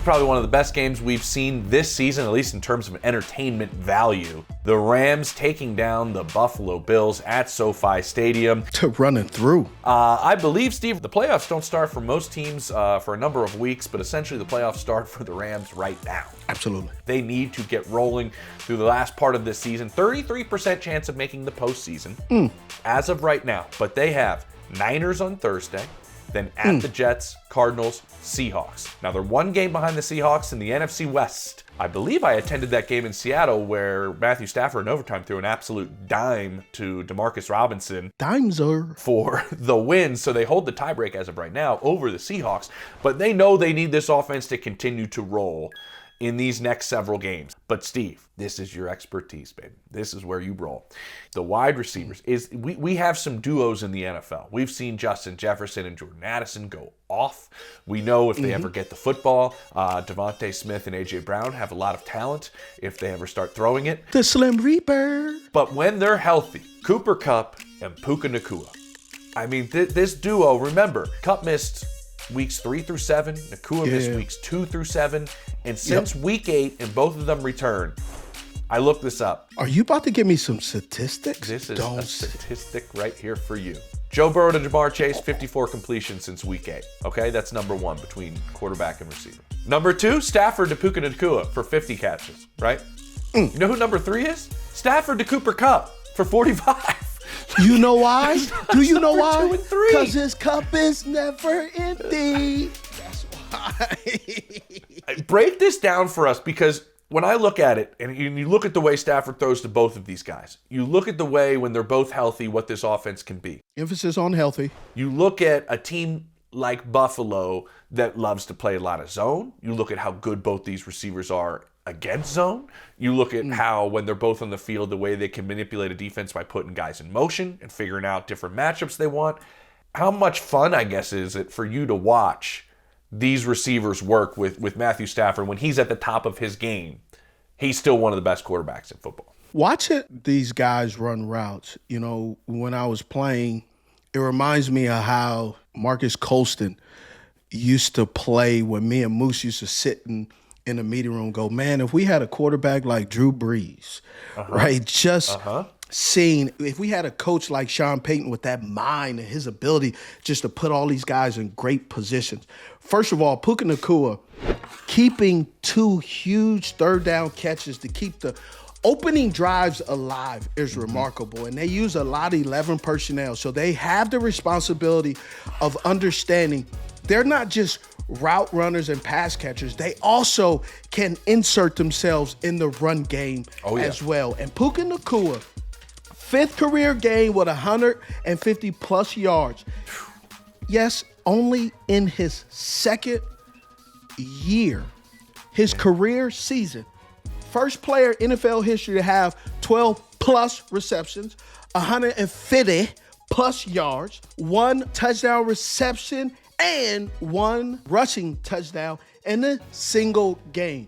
probably one of the best games we've seen this season, at least in terms of entertainment value. The Rams taking down the Buffalo Bills at SoFi Stadium. To running through. I believe, Steve, the playoffs don't start for most teams for a number of weeks, but essentially the playoffs start for the Rams right now. Absolutely. They need to get rolling through the last part of this season. 33% chance of making the postseason as of right now, but they have Niners on Thursday, then at the Jets, Cardinals, Seahawks. Now, they're one game behind the Seahawks in the NFC West. I believe I attended that game in Seattle where Matthew Stafford in overtime threw an absolute dime to Demarcus Robinson. Dimeser. For the win. So they hold the tiebreak as of right now over the Seahawks. But they know they need this offense to continue to roll in these next several games. But Steve, this is your expertise, baby. This is where you roll. The wide receivers. We have some duos in the NFL. We've seen Justin Jefferson and Jordan Addison go off. We know if they ever get the football, Devontae Smith and A.J. Brown have a lot of talent if they ever start throwing it. The Slim Reaper. But when they're healthy, Cooper Kupp and Puka Nacua. I mean, this duo, remember, Kupp missed weeks 3 through 7. Nacua missed weeks 2 through 7. And since week 8, and both of them return, I looked this up. Are you about to give me some statistics? This is a statistic right here for you. Joe Burrow to Ja'Marr Chase, 54 completions since week 8. Okay, that's number 1 between quarterback and receiver. Number 2, Stafford to Puka Nacua for 50 catches, right? You know who number 3 is? Stafford to Cooper Kupp for 45. You know why? Do you know why? 2 and 3. Because his cup is never empty. That's why. Break this down for us, because when I look at it, and you look at the way Stafford throws to both of these guys, you look at the way when they're both healthy, what this offense can be. Emphasis on healthy. You look at a team like Buffalo that loves to play a lot of zone. You look at how good both these receivers are against zone. You look at how, when they're both on the field, the way they can manipulate a defense by putting guys in motion and figuring out different matchups they want. How much fun, I guess, is it for you to watch these receivers work with Matthew Stafford when he's at the top of his game? He's still one of the best quarterbacks in football. Watching these guys run routes, you know, when I was playing, it reminds me of how Marcus Colston used to play when me and Moose used to sit in the meeting room and go, man, if we had a quarterback like Drew Brees, right, just seeing, if we had a coach like Sean Payton with that mind and his ability just to put all these guys in great positions. First of all, Puka Nacua keeping 2 huge third down catches to keep the opening drives alive is remarkable. And they use a lot of 11 personnel. So they have the responsibility of understanding they're not just route runners and pass catchers. They also can insert themselves in the run game as well. And Puka Nacua, 5th career game with 150 plus yards. Yes, only in his 2nd year, his career season. First player in NFL history to have 12 plus receptions, 150 plus yards, 1 touchdown reception, and 1 rushing touchdown in a single game.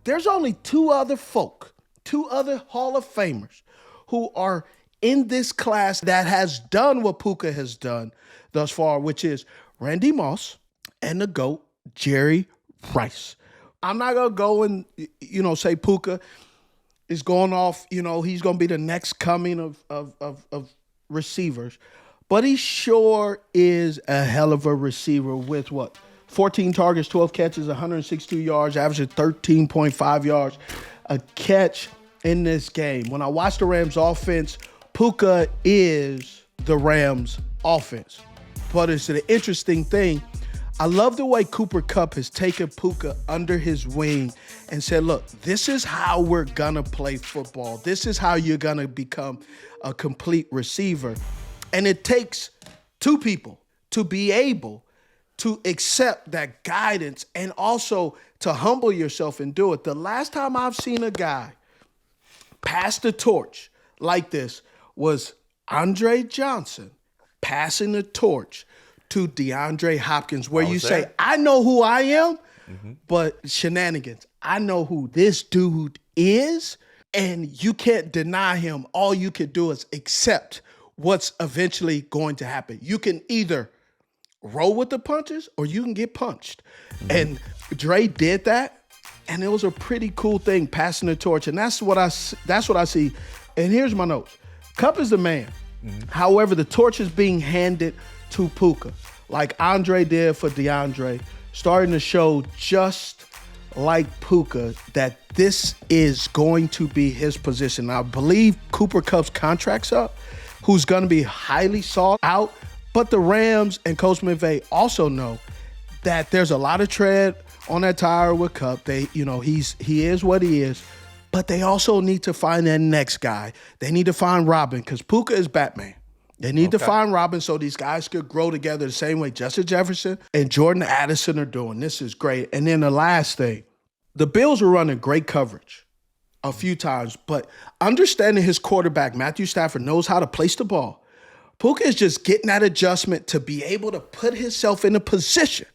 There's only 2 other folk, 2 other Hall of Famers who are in this class that has done what Puka has done thus far, which is Randy Moss and the GOAT, Jerry Rice. I'm not going to go and, say Puka is going off, he's going to be the next coming of receivers. But he sure is a hell of a receiver with 14 targets, 12 catches, 162 yards, averaging 13.5 yards a catch in this game. When I watch the Rams offense, Puka is the Rams offense. But it's an interesting thing. I love the way Cooper Kupp has taken Puka under his wing and said, look, this is how we're going to play football. This is how you're going to become a complete receiver. And it takes 2 people to be able to accept that guidance and also to humble yourself and do it. The last time I've seen a guy pass the torch like this was Andre Johnson passing the torch to DeAndre Hopkins, where you say, I know who I am, but shenanigans, I know who this dude is, and you can't deny him. All you can do is accept what's eventually going to happen. You can either roll with the punches or you can get punched. And Dre did that, and it was a pretty cool thing, passing the torch, and that's what I see. And here's my notes. Kupp is the man. However, the torch is being handed to Puka, like Andre did for DeAndre, starting to show just like Puka that this is going to be his position. I believe Cooper Kupp's contract's up, who's going to be highly sought out, but the Rams and Coach McVay also know that there's a lot of tread on that tire with Kupp. He is what he is, but they also need to find that next guy. They need to find Robin, because Puka is Batman. They need to find Robin so these guys could grow together the same way Justin Jefferson and Jordan Addison are doing. This is great. And then the last thing, the Bills were running great coverage a few times, but understanding his quarterback, Matthew Stafford, knows how to place the ball. Puka is just getting that adjustment to be able to put himself in a position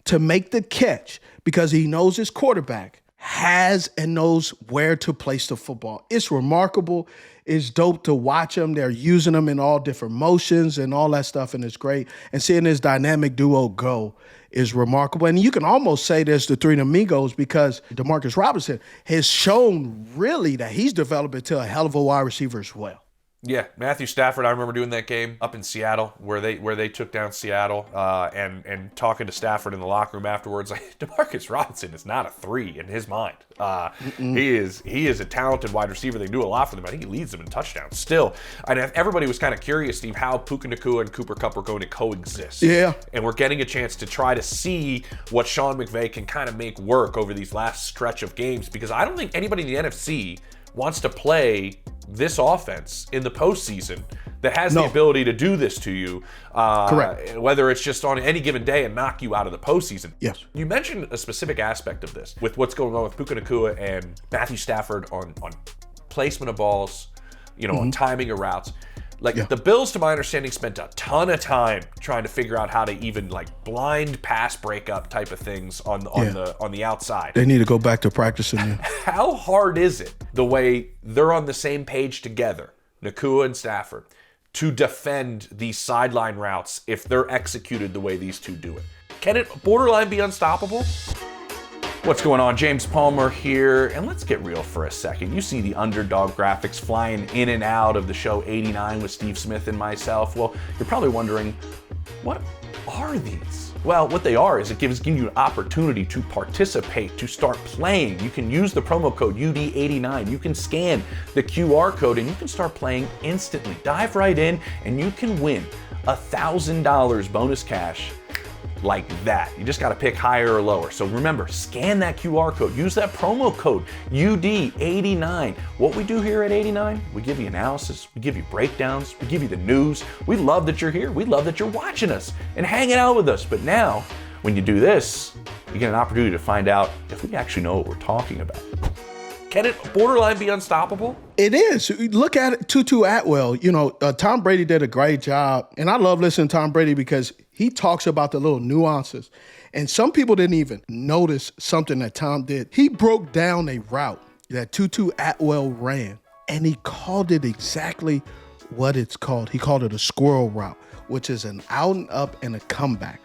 to make the catch, because he knows his quarterback has and knows where to place the football. It's remarkable. It's dope to watch them. They're using them in all different motions and all that stuff, and it's great. And seeing this dynamic duo go is remarkable. And you can almost say there's the three amigos, because Demarcus Robinson has shown really that he's developed into a hell of a wide receiver as well. Yeah, Matthew Stafford, I remember doing that game up in Seattle where they took down Seattle, and talking to Stafford in the locker room afterwards, like, Demarcus Robinson is not a 3 in his mind. He is a talented wide receiver. They do a lot for them. I think he leads them in touchdowns still. And everybody was kind of curious, Steve, how Puka Nacua and Cooper Kupp are going to coexist. Yeah. And we're getting a chance to try to see what Sean McVay can kind of make work over these last stretch of games, because I don't think anybody in the NFC wants to play this offense in the postseason that has the ability to do this to you. Correct. Whether it's just on any given day and knock you out of the postseason. Yes. You mentioned a specific aspect of this with what's going on with Puka Nacua and Matthew Stafford on placement of balls, on timing of routes. The Bills, to my understanding, spent a ton of time trying to figure out how to even blind pass breakup type of things on the outside. They need to go back to practicing. How hard is it, the way they're on the same page together, Nacua and Stafford, to defend these sideline routes if they're executed the way these two do it? Can it borderline be unstoppable? What's going on? James Palmer here, and let's get real for a second. You see the underdog graphics flying in and out of the show 89 with Steve Smith and myself. Well, you're probably wondering, what are these? Well, what they are is it gives you an opportunity to participate, to start playing. You can use the promo code UD89. You can scan the QR code and you can start playing instantly. Dive right in and you can win $1,000 bonus cash like that. You just got to pick higher or lower. So remember, scan that QR code. Use that promo code UD89. What we do here at 89, we give you analysis, we give you breakdowns, we give you the news. We love that you're here. We love that you're watching us and hanging out with us. But now, when you do this, you get an opportunity to find out if we actually know what we're talking about. Can it borderline be unstoppable? It is. Look at it, Tutu Atwell. Tom Brady did a great job. And I love listening to Tom Brady because he talks about the little nuances. And some people didn't even notice something that Tom did. He broke down a route that Tutu Atwell ran, and he called it exactly what it's called. He called it a squirrel route, which is an out and up and a comeback.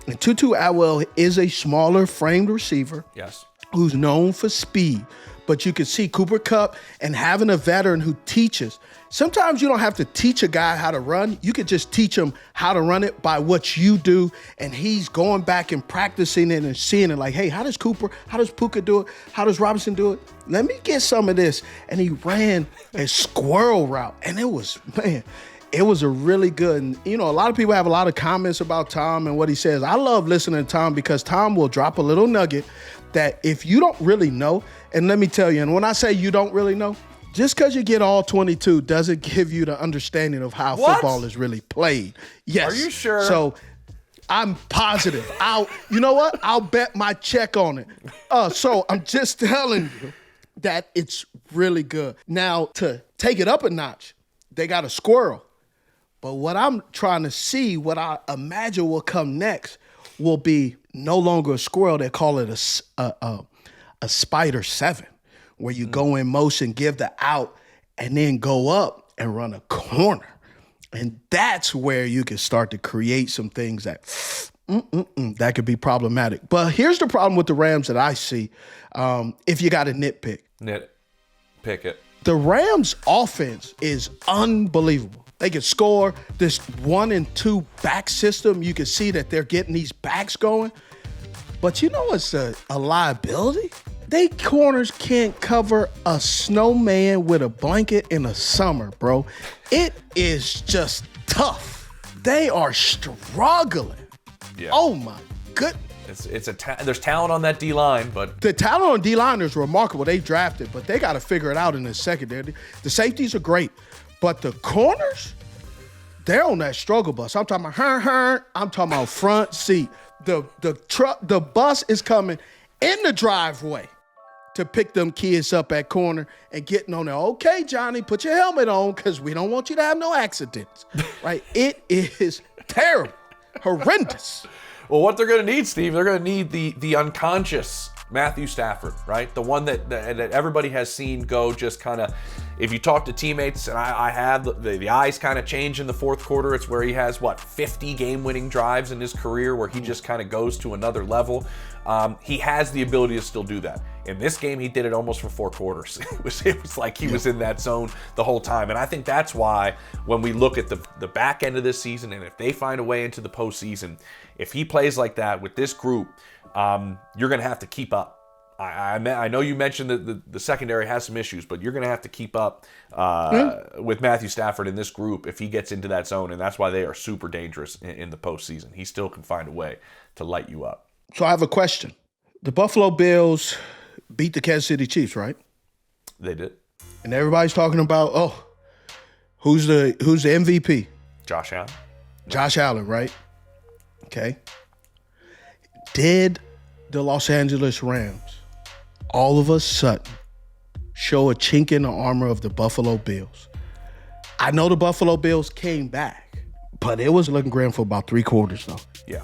And Tutu Atwell is a smaller framed receiver. Yes. Who's known for speed. But you can see Cooper Kupp and having a veteran who teaches. Sometimes you don't have to teach a guy how to run. You could just teach him how to run it by what you do. And he's going back and practicing it and seeing it like, hey, how does Puka do it? How does Robinson do it? Let me get some of this. And he ran a squirrel route. And it was a really good. And, a lot of people have a lot of comments about Tom and what he says. I love listening to Tom because Tom will drop a little nugget that if you don't really know, and let me tell you, and when I say you don't really know, just because you get all 22 doesn't give you the understanding of how football is really played. Yes. Are you sure? So I'm positive. You know what? I'll bet my check on it. So I'm just telling you that it's really good. Now, to take it up a notch, they got a squirrel. But what I'm trying to see, what I imagine will come next, will be no longer a squirrel. They call it a spider 7, where you go in motion, give the out, and then go up and run a corner. And that's where you can start to create some things that that could be problematic. But here's the problem with the Rams that I see. If you got to nitpick, Pick it. the Rams' offense is unbelievable. They can score this 1 and 2 back system. You can see that they're getting these backs going. But you know what's a liability? They corners can't cover a snowman with a blanket in the summer, bro. It is just tough. They are struggling. Yeah. Oh my goodness. There's talent on that D-line, but The talent on D-line is remarkable. They drafted, but they got to figure it out in the secondary. The safeties are great, but the corners, they're on that struggle bus. I'm talking about I'm talking about front seat. The bus is coming in the driveway to pick them kids up at corner and getting on there. Okay, Johnny, put your helmet on because we don't want you to have no accidents. Right? It is terrible, horrendous. well, what they're going to need, Steve, they're going to need the unconscious Matthew Stafford, right? The one that everybody has seen go just kind of, if you talk to teammates, and I have, the eyes kind of change in the fourth quarter. It's where he has, 50 game-winning drives in his career where he just kind of goes to another level. He has the ability to still do that. In this game, he did it almost for 4 quarters. It was like he was in that zone the whole time. And I think that's why when we look at the back end of this season, and if they find a way into the postseason, if he plays like that with this group, you're going to have to keep up. I know you mentioned that the secondary has some issues, but you're going to have to keep up with Matthew Stafford in this group if he gets into that zone, and that's why they are super dangerous in the postseason. He still can find a way to light you up. So I have a question. The Buffalo Bills beat the Kansas City Chiefs, right? They did. And everybody's talking about, who's the MVP? Josh Allen. Josh Allen, right? Okay. Did the Los Angeles Rams all of a sudden show a chink in the armor of the Buffalo Bills? I know the Buffalo Bills came back, but it was looking grim for about 3 quarters, though. Yeah.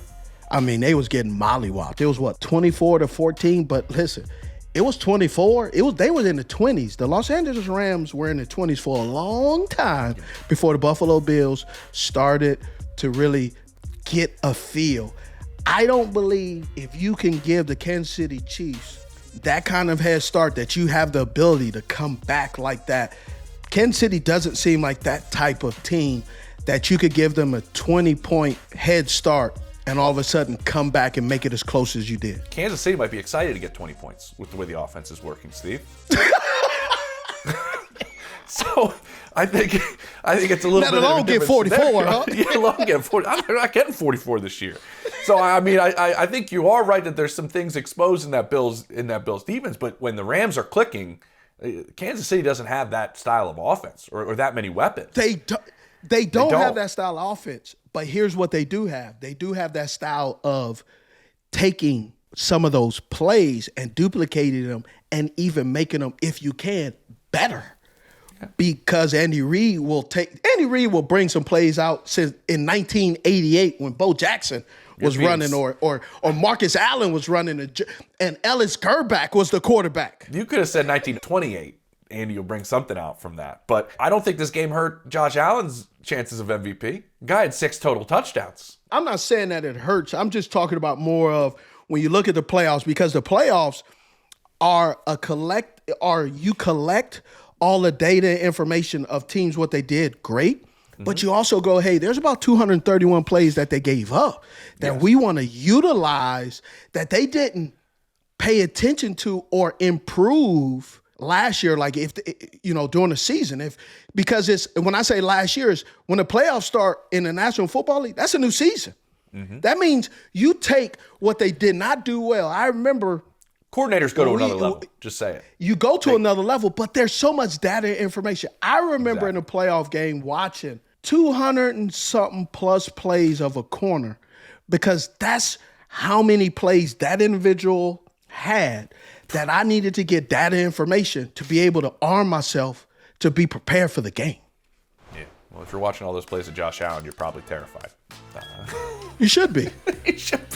I mean, they was getting mollywopped. It was 24-14, but listen, it was 24. They were in the 20s. The Los Angeles Rams were in the 20s for a long time before the Buffalo Bills started to really get a feel. I don't believe if you can give the Kansas City Chiefs that kind of head start that you have the ability to come back like that. Kansas City doesn't seem like that type of team that you could give them a 20-point head start and all of a sudden come back and make it as close as you did. Kansas City might be excited to get 20 points with the way the offense is working, Steve. So I think it's a little Let bit alone of a get 44, huh? Yeah, let alone get 40. I'm not getting 44 this year. So I mean, I think you are right that there's some things exposed in that Bills defense. But when the Rams are clicking, Kansas City doesn't have that style of offense or that many weapons. They don't have that style of offense. But here's what they do have. They do have that style of taking some of those plays and duplicating them and even making them, if you can, better. Because Andy Reid will bring some plays out since in 1988 when Bo Jackson was running or Marcus Allen was running and Ellis Gerback was the quarterback. You could have said 1928. Andy will bring something out from that. But I don't think this game hurt Josh Allen's chances of MVP. Guy had 6 total touchdowns. I'm not saying that it hurts. I'm just talking about more of when you look at the playoffs, because the playoffs are you collect all the data and information of teams, what they did, great. Mm-hmm. But you also go, hey, there's about 231 plays that they gave up that we want to utilize that they didn't pay attention to or improve last year, like during the season, because it's when I say last year is when the playoffs start in the National Football League, that's a new season. Mm-hmm. That means you take what they did not do well. I remember coordinators go to another level. Just say it. You go to another level, but there's so much data and information. I remember in a playoff game watching 200 and something plus plays of a corner, because that's how many plays that individual had that I needed to get data information to be able to arm myself to be prepared for the game. Yeah. Well, if you're watching all those plays of Josh Allen, you're probably terrified. You should be. You should